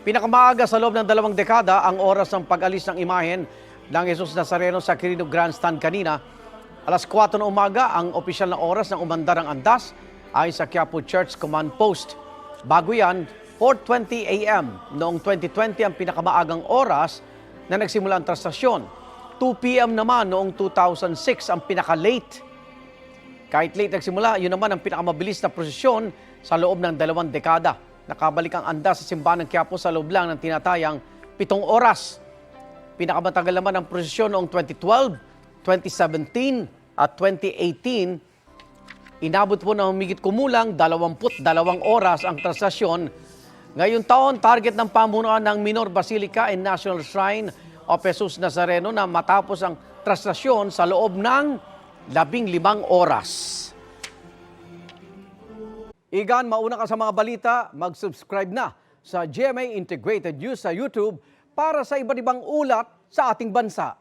Pinakamaaga sa loob ng 2 dekada ang oras ng pag-alis ng imahen ng Jesus Nazareno sa Quirino Grandstand kanina. Alas 4 ng umaga ang opisyal na oras ng umandar ang andas ay sa Quiapo Church Command Post. Bago yan, 4:20 a.m. noong 2020 ang pinakamaagang oras na nagsimula ang trastasyon. 2 p.m. naman noong 2006 ang pinaka-late. Kahit late nagsimula, yun naman ang pinakamabilis na prosesyon sa loob ng 2 dekada. Nakabalik ang andas sa simbahan ng Quiapo sa loob lang ng tinatayang 7 oras. Pinakamatagal naman ang prosesyon noong 2012, 2017 at 2018. Inabot po ng humigit kumulang 22 oras ang trastasyon. Ngayong taon, target ng pamunuan ng Minor Basilica and National Shrine of Jesus Nazareno na matapos ang trastasyon sa loob ng 15 oras. Igan, mauna ka sa mga balita, mag-subscribe na sa GMA Integrated News sa YouTube para sa iba't ibang ulat sa ating bansa.